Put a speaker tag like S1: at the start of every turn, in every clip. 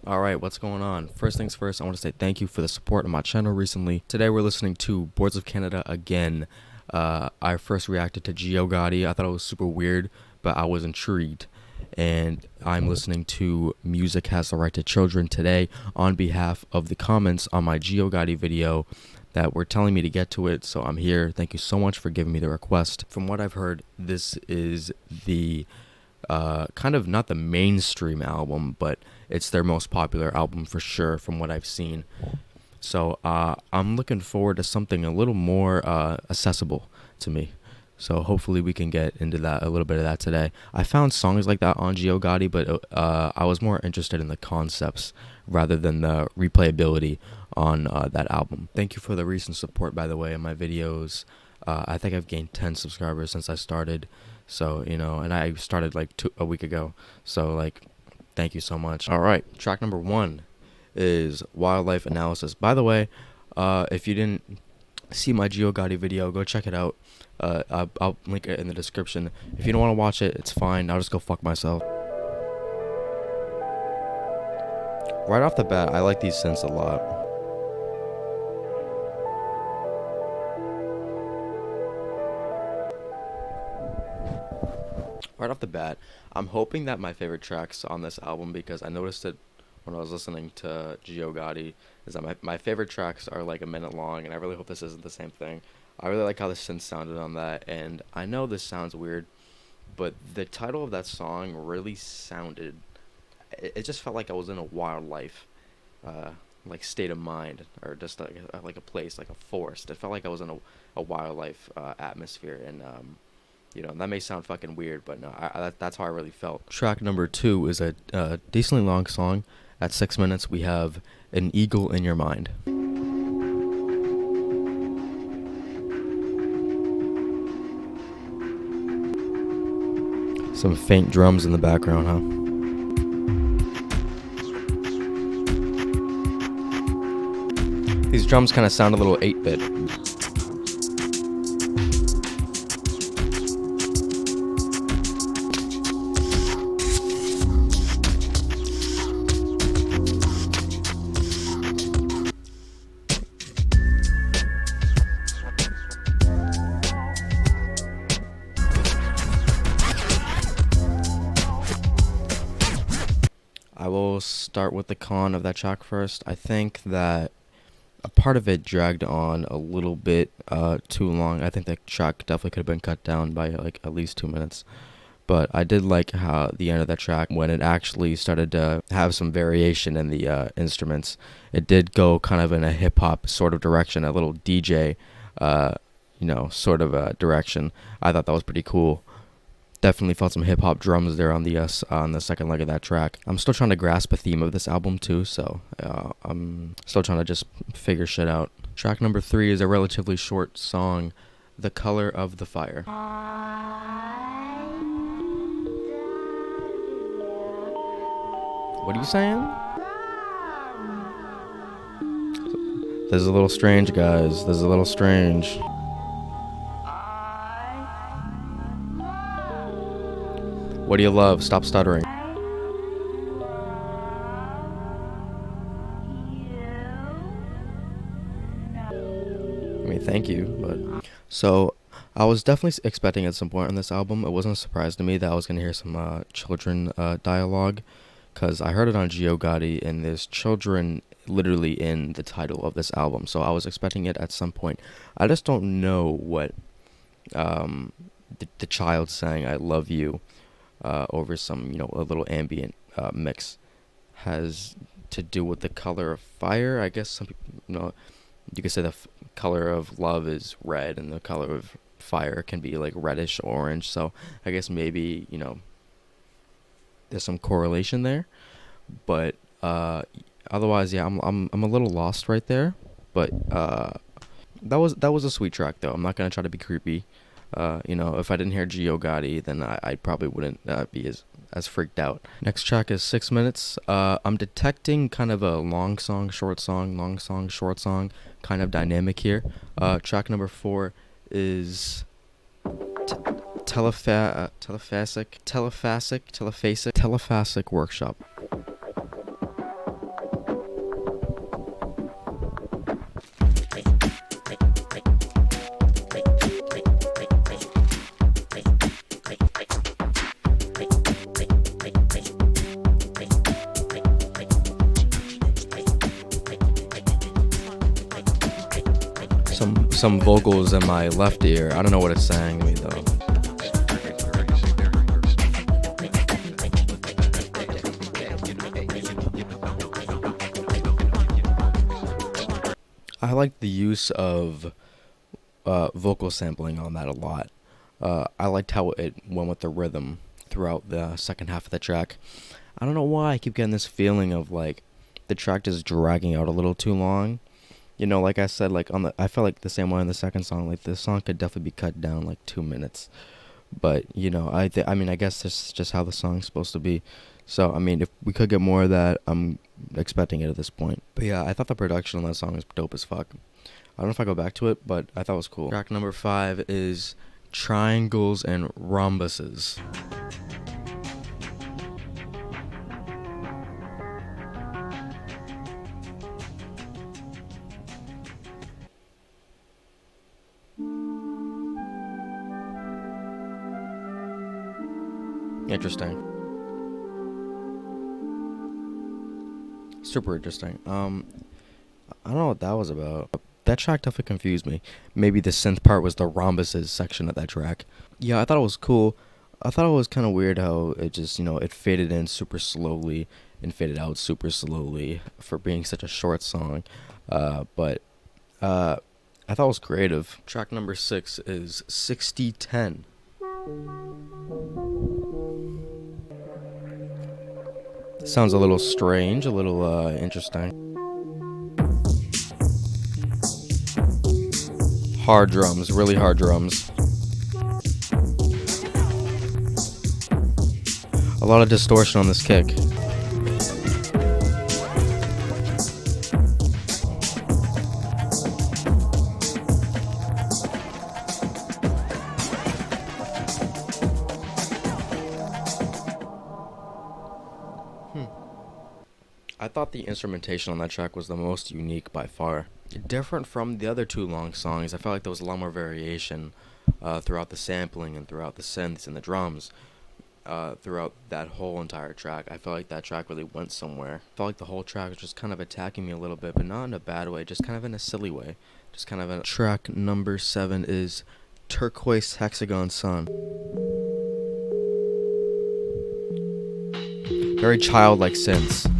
S1: Alright, what's going on? First things first, I want to say thank you for the support on my channel recently. Today we're listening to Boards of Canada again. I first reacted to Geo Gotti. I thought it was super weird, but I was intrigued. And I'm listening to Music Has the Right to Children today on behalf of the comments on my Geo Gotti video that were telling me to get to it, so I'm here. Thank you so much for giving me the request. From what I've heard, this is the kind of not the mainstream album, but it's their most popular album for sure from what I've seen. So I'm looking forward to something a little more accessible to me. So hopefully we can get into that, a little bit of that today. I found songs like that on Geo Gotti, but I was more interested in the concepts rather than the replayability on that album. Thank you for the recent support, by the way, in my videos. I think I've gained 10 subscribers since I started. So, you know, and I started like a week ago. So, like, thank you so much. All right, track number 1 is Wildlife Analysis. By the way, if you didn't see my Geo Gotti video, go check it out. I'll link it in the description. If you don't want to watch it, it's fine. I'll just go fuck myself. Right off the bat, I like these synths a lot. Right off the bat, I'm hoping that my favorite tracks on this album, because I noticed it when I was listening to Geo Gotti, is that my favorite tracks are like a minute long, and I really hope this isn't the same thing. I really like how the synth sounded on that, and I know this sounds weird, but the title of that song really sounded, it just felt like I was in a wildlife like state of mind, or just like a place, like a forest. It felt like I was in a wildlife atmosphere, and you know, that may sound fucking weird, but no, that's how I really felt. Track number 2 is a decently long song. At 6 minutes, we have An Eagle in Your Mind. Some faint drums in the background, huh? These drums kind of sound a little 8-bit. I will start with the con of that track first. I think that a part of it dragged on a little bit too long. I think that track definitely could have been cut down by like at least 2 minutes. But I did like how the end of that track, when it actually started to have some variation in the instruments, it did go kind of in a hip hop sort of direction, a little DJ, you know, sort of a direction. I thought that was pretty cool. Definitely felt some hip hop drums there on the second leg of that track. I'm still trying to grasp a theme of this album too, so I'm still trying to just figure shit out. Track number 3 is a relatively short song, The Color of the Fire. What are you saying? This is a little strange, guys. This is a little strange. What do you love? Stop stuttering. I mean, thank you, but... So, I was definitely expecting at some point on this album, it wasn't a surprise to me that I was going to hear some children dialogue, because I heard it on Geo Gotti, and there's children literally in the title of this album, so I was expecting it at some point. I just don't know what the child saying, I love you, over some, you know, a little ambient mix has to do with the color of fire. I guess some people, you know, you could say the color of love is red and the color of fire can be like reddish orange. So I guess maybe, you know, there's some correlation there. But otherwise, yeah, I'm a little lost right there. But that was a sweet track though. I'm not gonna try to be creepy. You know, if I didn't hear Geo Gotti, then I probably wouldn't be as freaked out. Next track is 6 minutes. I'm detecting kind of a long song, short song, long song, short song kind of dynamic here. Track number 4 is Telephasic Workshop. some vocals in my left ear. I don't know what it's saying to me though. I like the use of vocal sampling on that a lot. I liked how it went with the rhythm throughout the second half of the track. I don't know why I keep getting this feeling of like the track is dragging out a little too long. You know, like I said, like I felt like the same way on the second song. Like this song could definitely be cut down like 2 minutes. But you know, I mean, I guess this is just how the song's supposed to be. So I mean, if we could get more of that, I'm expecting it at this point. But yeah, I thought the production on that song is dope as fuck. I don't know if I go back to it, but I thought it was cool. Track number 5 is Triangles and Rhombuses. Interesting. Super interesting. I don't know what that was about. That track definitely confused me. Maybe the synth part was the rhombuses section of that track. Yeah, I thought it was cool. I thought it was kind of weird how it just, you know, it faded in super slowly and faded out super slowly for being such a short song. But I thought it was creative. Track number 6 is 6010. Sounds a little strange, a little interesting. Hard drums, really hard drums. A lot of distortion on this kick. I thought the instrumentation on that track was the most unique by far. Different from the other 2 long songs, I felt like there was a lot more variation throughout the sampling and throughout the synths and the drums. Throughout that whole entire track, I felt like that track really went somewhere. I felt like the whole track was just kind of attacking me a little bit, but not in a bad way, just kind of in a silly way. Just kind of a... Track number 7 is Turquoise, Hexagon, Sun. Very childlike synths.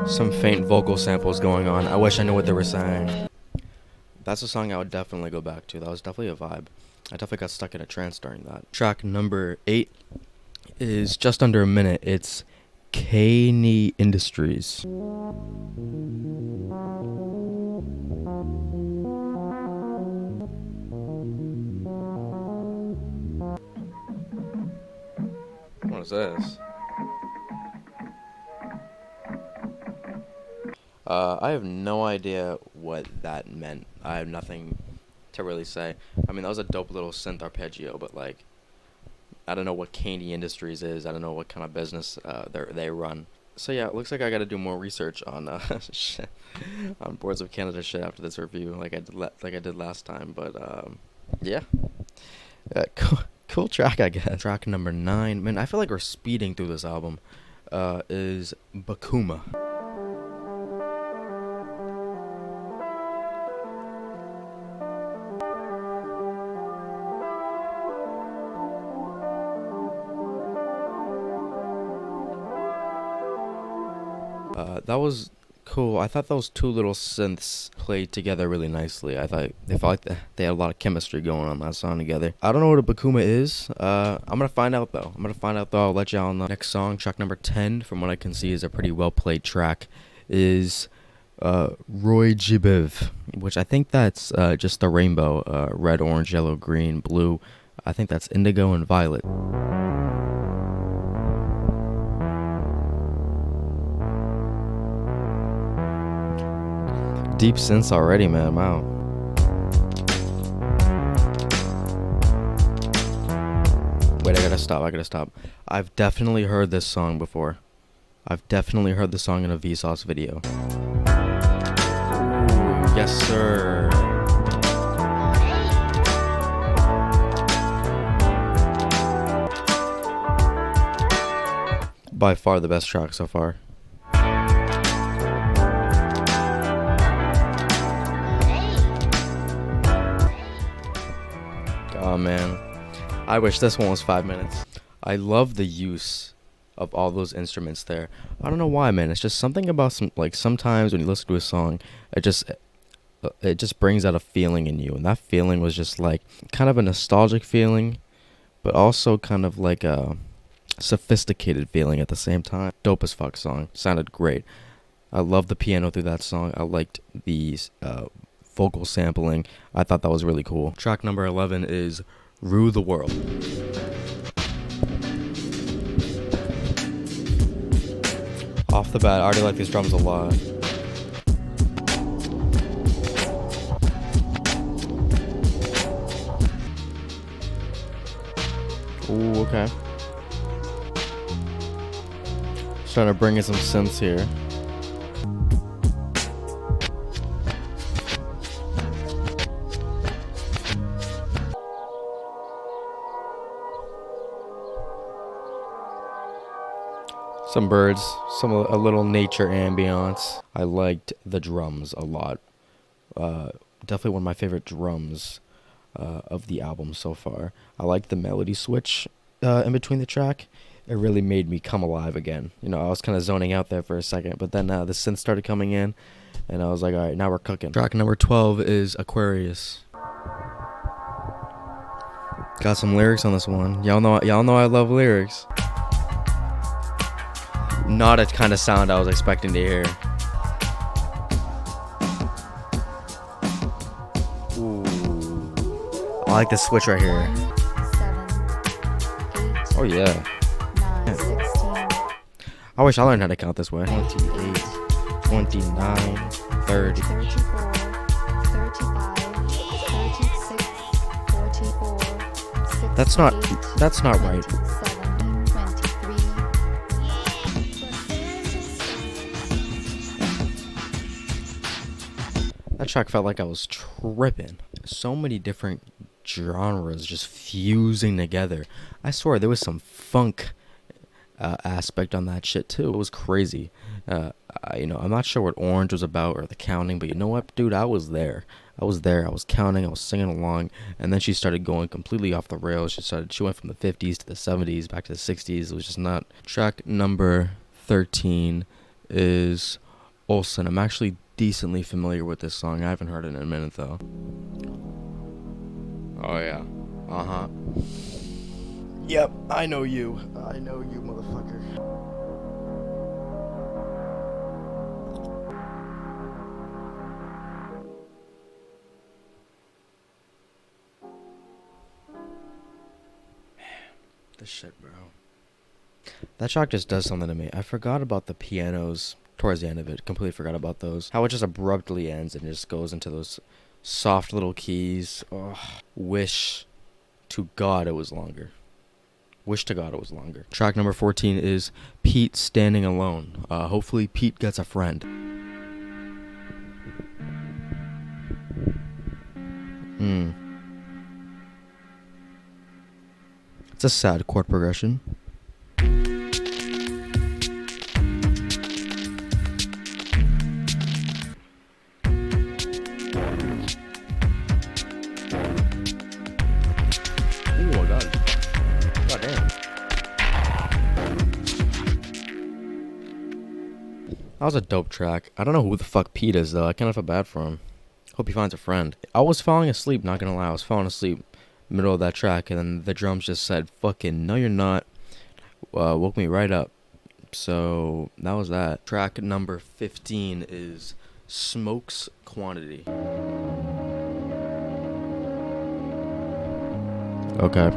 S1: Some faint vocal samples going on. I wish I knew what they were saying. That's a song I would definitely go back to. That was definitely a vibe. I definitely got stuck in a trance during that. Track number 8 is just under a minute. It's Caney Industries. What is this? I have no idea what that meant. I have nothing to really say. I mean, that was a dope little synth arpeggio, but like, I don't know what Caney Industries is. I don't know what kind of business they run. So yeah, it looks like I got to do more research on shit, on Boards of Canada shit after this review, like I did last time. But yeah, cool track, I guess. Track number 9. Man, I feel like we're speeding through this album. Is Bocuma. That was cool. I thought those 2 little synths played together really nicely. I thought they felt like they had a lot of chemistry going on that song together. I don't know what a Bocuma is. I'm gonna find out though. I'll let y'all know. Next song, track number 10, from what I can see is a pretty well played track, is Roygbiv, which I think that's just the rainbow, red, orange, yellow, green, blue. I think that's indigo and violet. Deep synths already, man. Wow. Wait, I gotta gotta stop. I've definitely heard this song before. I've definitely heard the song in a Vsauce video. Ooh, yes, sir. By far the best track so far. Oh man, I wish this one was 5 minutes. I love the use of all those instruments there. I don't know why, man. It's just something about sometimes when you listen to a song, it just brings out a feeling in you, and that feeling was just like kind of a nostalgic feeling, but also kind of like a sophisticated feeling at the same time. Dope as fuck song. Sounded great. I love the piano through that song. I liked the vocal sampling. I thought that was really cool. Track number 11 is Rue the World. Off the bat, I already like these drums a lot. Ooh, okay. Trying to bring in some synths here. Some birds, a little nature ambiance. I liked the drums a lot. Definitely one of my favorite drums of the album so far. I liked the melody switch in between the track. It really made me come alive again. You know, I was kind of zoning out there for a second, but then the synth started coming in, and I was like, all right, now we're cooking. Track number 12 is Aquarius. Got some lyrics on this one. Y'all know I love lyrics. Not a kind of sound I was expecting to hear. Ooh. I like the switch right here.
S2: 7, 8,
S1: Oh yeah.
S2: 9, 16.
S1: I wish I learned how to count this way. 28, 29, 30.
S2: 34, 35, 36, 44, 68,
S1: That's not right.
S2: 27, 23.
S1: That track felt like I was tripping. So many different genres just fusing together. I swear there was some funk aspect on that shit too. It was crazy. I'm not sure what Orange was about or the counting, but you know what, dude? I was there. I was counting, I was singing along, and then she started going completely off the rails. She went from the 50s to the 70s, back to the 60s. It was just not. Track number 13 is Olson. I'm actually decently familiar with this song. I haven't heard it in a minute though. Oh yeah. Uh-huh. Yep, I know you, motherfucker. This shit, bro. That track just does something to me. I forgot about the pianos towards the end of it. Completely forgot about those. How it just abruptly ends and just goes into those soft little keys. Oh, wish to God it was longer. Track number 14 is Pete Standing Alone. Hopefully Pete gets a friend. It's a sad chord progression. That was a dope track. I don't know who the fuck Pete is, though. I kind of feel bad for him. Hope he finds a friend. I was falling asleep, not gonna lie. I was falling asleep middle of that track, and then the drums just said, fucking, no you're not. Woke me right up. So, that was that. Track number 15 is Smoke's Quantity. Okay.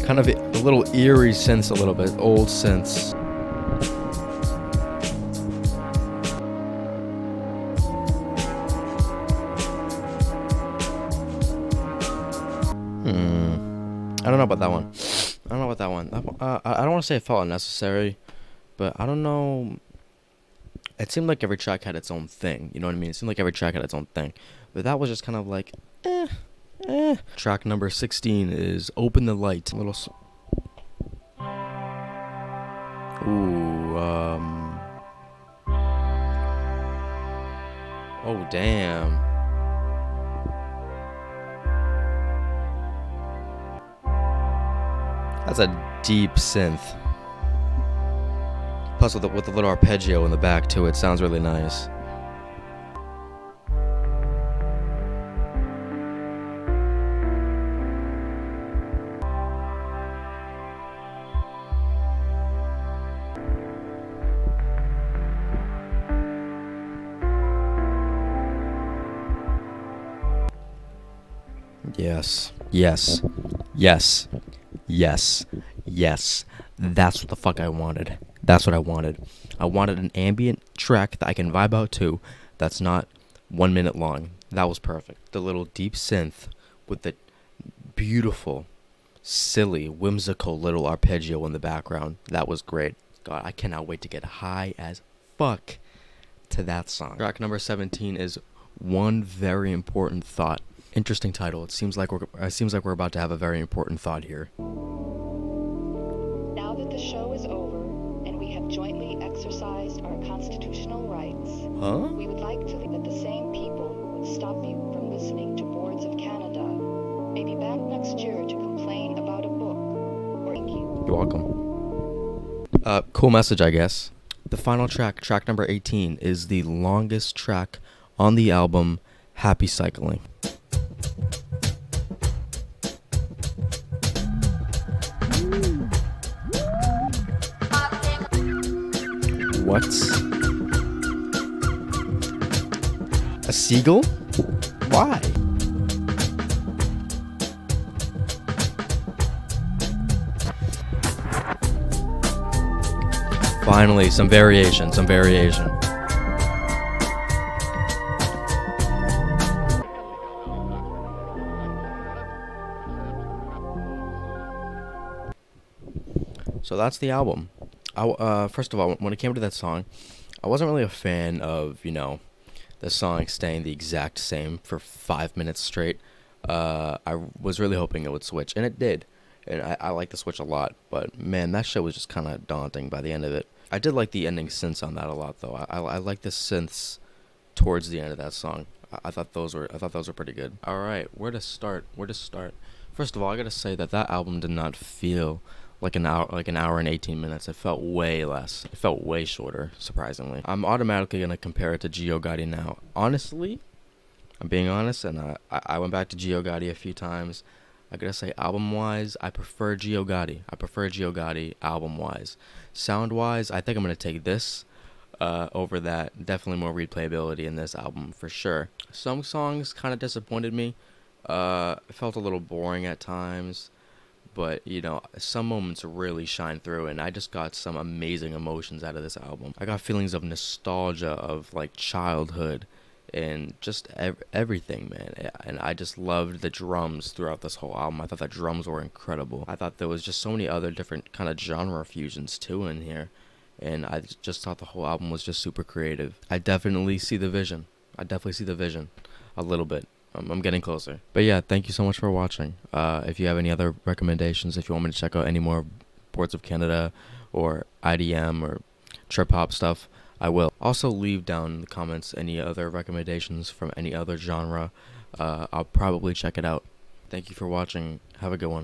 S1: Kind of a little eerie synths, a little bit. Old synths. don't know about that one. I don't know about that one. I don't want to say it felt unnecessary, but I don't know. It seemed like every track had its own thing. You know what I mean? It seemed like every track had its own thing. But that was just kind of like, Track number 16 is Open the Light. Ooh, oh, damn. That's a deep synth. Plus with the little arpeggio in the back too, it sounds really nice. Yes. Yes. Yes. Yes. Yes. That's what the fuck I wanted. That's what I wanted. I wanted an ambient track that I can vibe out to that's not 1 minute long. That was perfect. The little deep synth with the beautiful, silly, whimsical little arpeggio in the background. That was great. God, I cannot wait to get high as fuck to that song. Track number 17 is One Very Important Thought. Interesting title. It seems like we're about to have a very important thought here.
S2: Now that the show is over and we have jointly exercised our constitutional rights, we would like to that the same people would stop you from listening to Boards of Canada. Maybe back next year to complain about a book. Or thank you.
S1: You're welcome. Cool message, I guess. The final track, track number 18, is the longest track on the album, Happy Cycling. What? A seagull? Why? Finally, some variation. So that's the album. First of all, when it came to that song, I wasn't really a fan of, the song staying the exact same for 5 minutes straight. I was really hoping it would switch, and it did. And I like the switch a lot, but man, that shit was just kind of daunting by the end of it. I did like the ending synths on that a lot, though. I like the synths towards the end of that song. I thought those were pretty good. All right, where to start? First of all, I gotta say that album did not feel like an hour and 18 minutes. It felt way less. It felt way shorter, surprisingly. I'm automatically gonna compare it to Gio Gotti now. Honestly, I'm being honest, and I went back to Gio Gotti a few times. I gotta say, album-wise, I prefer Gio Gotti album-wise. Sound-wise, I think I'm gonna take this over that. Definitely more replayability in this album, for sure. Some songs kind of disappointed me. It felt a little boring at times. But, some moments really shine through, and I just got some amazing emotions out of this album. I got feelings of nostalgia, of, childhood, and just everything, man. And I just loved the drums throughout this whole album. I thought the drums were incredible. I thought there was just so many other different kind of genre fusions, too, in here. And I just thought the whole album was just super creative. I definitely see the vision. A little bit. I'm getting closer. But yeah, thank you so much for watching. If you have any other recommendations, if you want me to check out any more Boards of Canada or IDM or trip hop stuff, I will. Also leave down in the comments any other recommendations from any other genre. I'll probably check it out. Thank you for watching. Have a good one.